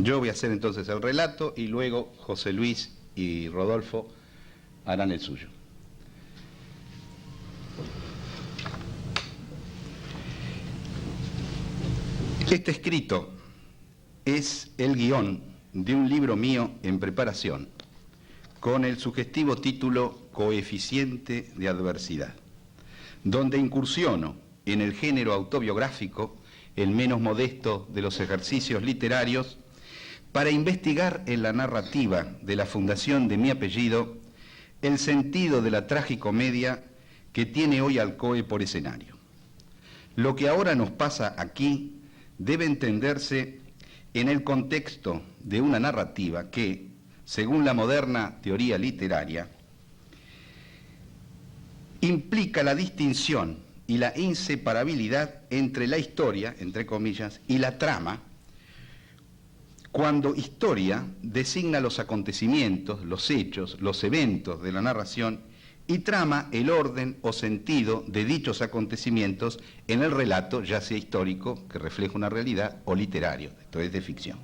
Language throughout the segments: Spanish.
Yo voy a hacer entonces el relato y luego José Luis y Rodolfo harán el suyo. Este escrito es el guión de un libro mío en preparación, con el sugestivo título Coeficiente de Adversidad, donde incursiono en el género autobiográfico, el menos modesto de los ejercicios literarios, para investigar en la narrativa de la fundación de mi apellido el sentido de la tragicomedia que tiene hoy al COE por escenario. Lo que ahora nos pasa aquí debe entenderse en el contexto de una narrativa que, según la moderna teoría literaria, implica la distinción y la inseparabilidad entre la historia, entre comillas, y la trama, cuando historia designa los acontecimientos, los hechos, los eventos de la narración, y trama el orden o sentido de dichos acontecimientos en el relato, ya sea histórico, que refleja una realidad, o literario, esto es de ficción.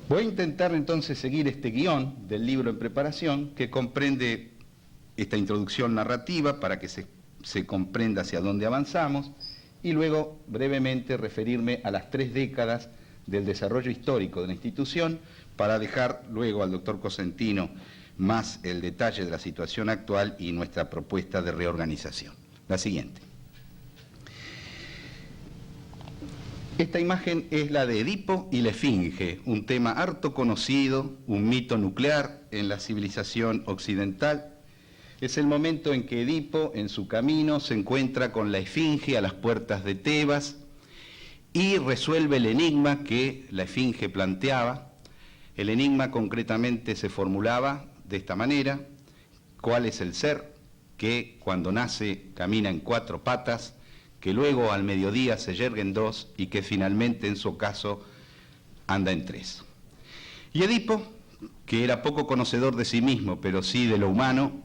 Voy a intentar entonces seguir este guión del libro en preparación, que comprende esta introducción narrativa para que se comprenda hacia dónde avanzamos, y luego brevemente referirme a las 3 décadas del desarrollo histórico de la institución, para dejar luego al doctor Cosentino más el detalle de la situación actual y nuestra propuesta de reorganización. La siguiente. Esta imagen es la de Edipo y la Esfinge, un tema harto conocido, un mito nuclear en la civilización occidental. Es el momento en que Edipo, en su camino, se encuentra con la Esfinge a las puertas de Tebas y resuelve el enigma que la Esfinge planteaba. El enigma concretamente se formulaba de esta manera: ¿cuál es el ser que cuando nace camina en 4 patas, que luego al mediodía se yergue en 2 y que finalmente en su ocaso anda en 3? Y Edipo, que era poco conocedor de sí mismo, pero sí de lo humano,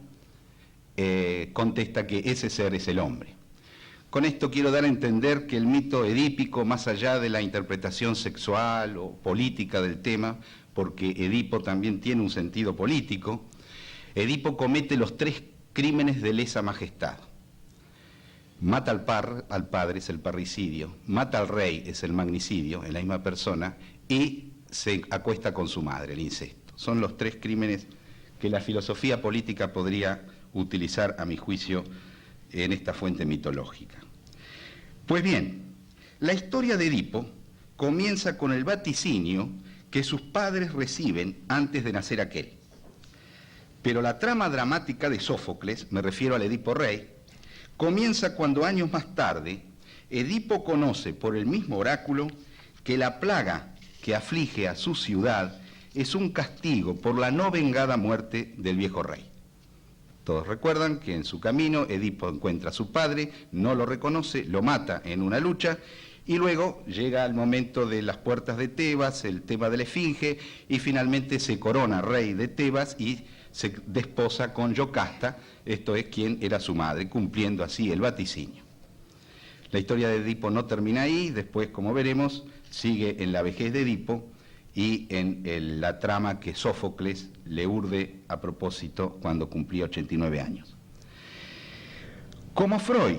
contesta que ese ser es el hombre. Con esto quiero dar a entender que el mito edípico, más allá de la interpretación sexual o política del tema, porque Edipo también tiene un sentido político, Edipo comete los 3 crímenes de lesa majestad. Mata al padre, es el parricidio, mata al rey, es el magnicidio, en la misma persona, y se acuesta con su madre, el incesto. Son los 3 crímenes que la filosofía política podría utilizar, a mi juicio, en esta fuente mitológica. Pues bien, la historia de Edipo comienza con el vaticinio que sus padres reciben antes de nacer aquel. Pero la trama dramática de Sófocles, me refiero al Edipo Rey, comienza cuando años más tarde Edipo conoce por el mismo oráculo que la plaga que aflige a su ciudad es un castigo por la no vengada muerte del viejo rey. Todos recuerdan que en su camino Edipo encuentra a su padre, no lo reconoce, lo mata en una lucha, y luego llega el momento de las puertas de Tebas, el tema de la Esfinge, y finalmente se corona rey de Tebas y se desposa con Yocasta, esto es quien era su madre, cumpliendo así el vaticinio. La historia de Edipo no termina ahí, después, como veremos, sigue en la vejez de Edipo y en la trama que Sófocles le urde a propósito cuando cumplía 89 años. Como Freud,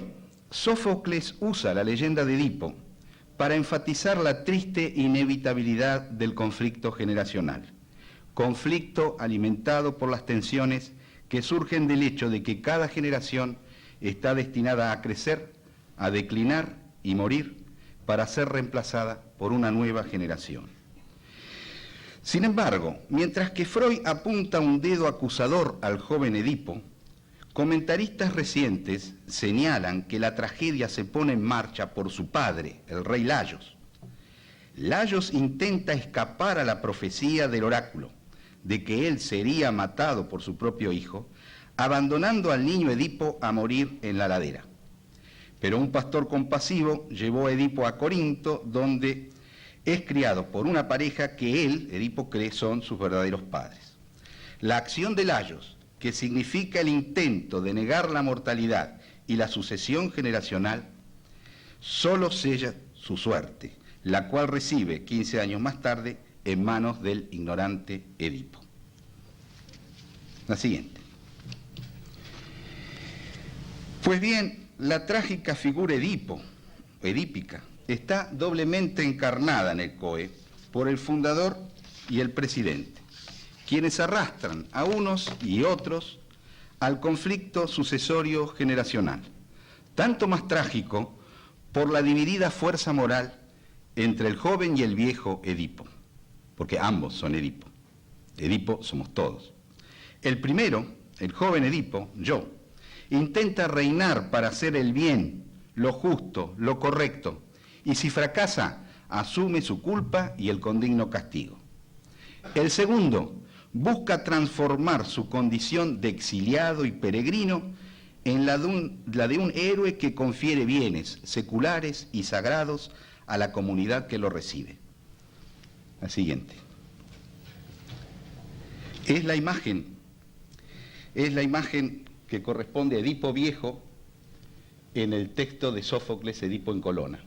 Sófocles usa la leyenda de Edipo para enfatizar la triste inevitabilidad del conflicto generacional, conflicto alimentado por las tensiones que surgen del hecho de que cada generación está destinada a crecer, a declinar y morir para ser reemplazada por una nueva generación. Sin embargo, mientras que Freud apunta un dedo acusador al joven Edipo, comentaristas recientes señalan que la tragedia se pone en marcha por su padre, el rey Layos. Layos intenta escapar a la profecía del oráculo de que él sería matado por su propio hijo, abandonando al niño Edipo a morir en la ladera. Pero un pastor compasivo llevó a Edipo a Corinto, donde es criado por una pareja que él, Edipo, cree son sus verdaderos padres. La acción de Layos, que significa el intento de negar la mortalidad y la sucesión generacional, solo sella su suerte, la cual recibe 15 años más tarde en manos del ignorante Edipo. La siguiente. Pues bien, la trágica figura edípica, está doblemente encarnada en el COE por el fundador y el presidente, quienes arrastran a unos y otros al conflicto sucesorio generacional, tanto más trágico por la dividida fuerza moral entre el joven y el viejo Edipo, porque ambos son Edipo. Edipo somos todos. El primero, el joven Edipo, yo, intenta reinar para hacer el bien, lo justo, lo correcto, y si fracasa, asume su culpa y el condigno castigo. El segundo busca transformar su condición de exiliado y peregrino en la de un héroe que confiere bienes seculares y sagrados a la comunidad que lo recibe. La siguiente. Es la imagen que corresponde a Edipo Viejo en el texto de Sófocles, Edipo en Colona.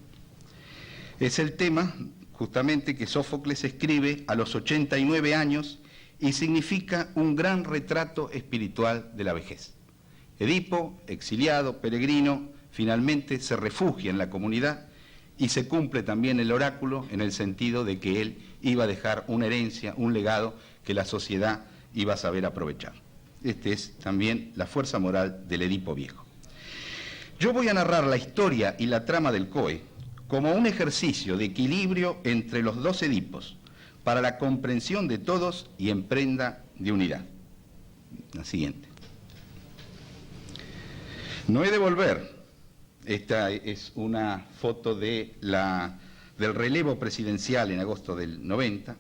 Es el tema justamente que Sófocles escribe a los 89 años y significa un gran retrato espiritual de la vejez. Edipo, exiliado, peregrino, finalmente se refugia en la comunidad y se cumple también el oráculo en el sentido de que él iba a dejar una herencia, un legado que la sociedad iba a saber aprovechar. Esta es también la fuerza moral del Edipo Viejo. Yo voy a narrar la historia y la trama del COE como un ejercicio de equilibrio entre los dos Edipos, para la comprensión de todos y en prenda de unidad. La siguiente. No he de volver, esta es una foto del relevo presidencial en agosto del 90,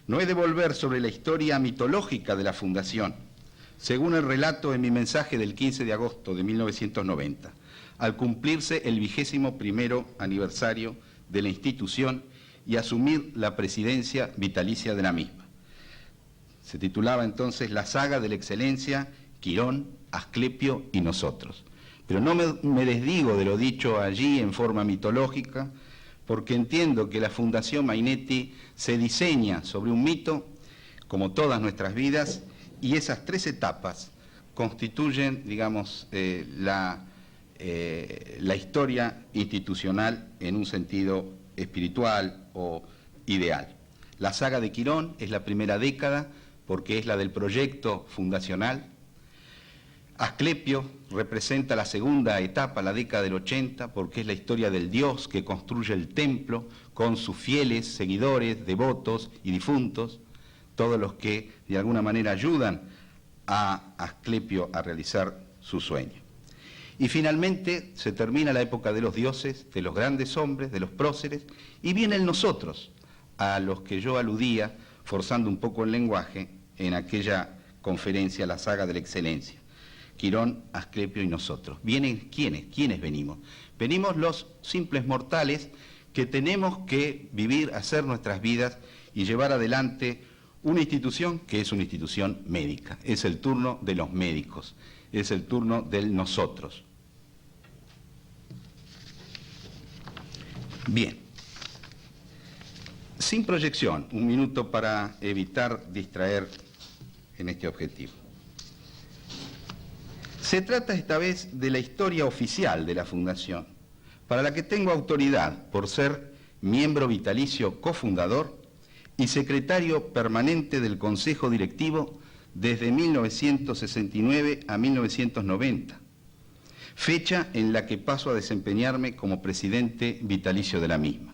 no he de volver sobre la historia mitológica de la fundación, según el relato en mi mensaje del 15 de agosto de 1990, al cumplirse el 21º aniversario de la institución y asumir la presidencia vitalicia de la misma. Se titulaba entonces La saga de la excelencia, Quirón, Asclepio y nosotros. Pero no me desdigo de lo dicho allí en forma mitológica, porque entiendo que la Fundación Mainetti se diseña sobre un mito, como todas nuestras vidas, y esas 3 etapas constituyen, digamos, la historia institucional en un sentido espiritual o ideal. La saga de Quirón es la primera década porque es la del proyecto fundacional. Asclepio representa la segunda etapa, la década del 80, porque es la historia del Dios que construye el templo con sus fieles seguidores, devotos y difuntos, todos los que de alguna manera ayudan a Asclepio a realizar su sueño. Y finalmente se termina la época de los dioses, de los grandes hombres, de los próceres, y viene el nosotros, a los que yo aludía, forzando un poco el lenguaje, en aquella conferencia, la saga de la excelencia. Quirón, Asclepio y nosotros. ¿Vienen quiénes? ¿Quiénes venimos? Venimos los simples mortales que tenemos que vivir, hacer nuestras vidas y llevar adelante una institución que es una institución médica. Es el turno de los médicos, es el turno del nosotros. Bien, sin proyección, un minuto para evitar distraer en este objetivo. Se trata esta vez de la historia oficial de la Fundación, para la que tengo autoridad por ser miembro vitalicio cofundador y secretario permanente del Consejo Directivo desde 1969 a 1990. Fecha en la que paso a desempeñarme como presidente vitalicio de la misma.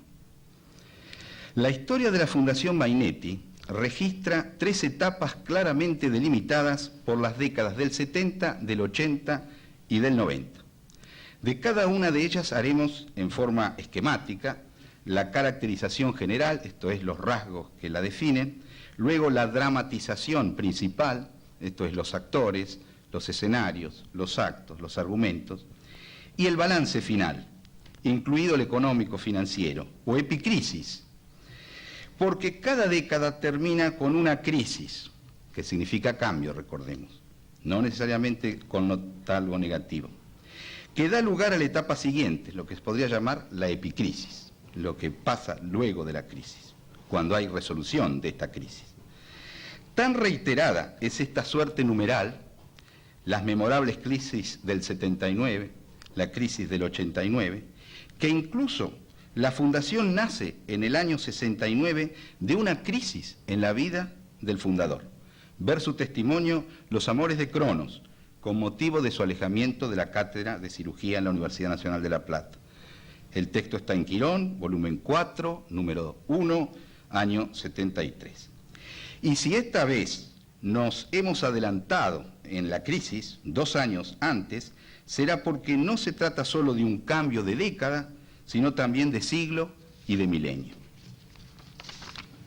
La historia de la Fundación Mainetti registra 3 etapas claramente delimitadas por las décadas del 70, del 80 y del 90. De cada una de ellas haremos en forma esquemática la caracterización general, esto es los rasgos que la definen, luego la dramatización principal, esto es los actores, los escenarios, los actos, los argumentos, y el balance final, incluido el económico-financiero, o epicrisis, porque cada década termina con una crisis, que significa cambio, recordemos, no necesariamente connota algo negativo, que da lugar a la etapa siguiente, lo que se podría llamar la epicrisis. lo que pasa luego de la crisis, cuando hay resolución de esta crisis. Tan reiterada es esta suerte numeral, las memorables crisis del 79, la crisis del 89, que incluso la fundación nace en el año 69 de una crisis en la vida del fundador. Ver su testimonio, Los amores de Cronos, con motivo de su alejamiento de la cátedra de cirugía en la Universidad Nacional de La Plata. El texto está en Quirón, volumen 4, número 1, año 73. Y si esta vez nos hemos adelantado en la crisis 2 años antes, será porque no se trata solo de un cambio de década, sino también de siglo y de milenio.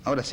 Ahora sí.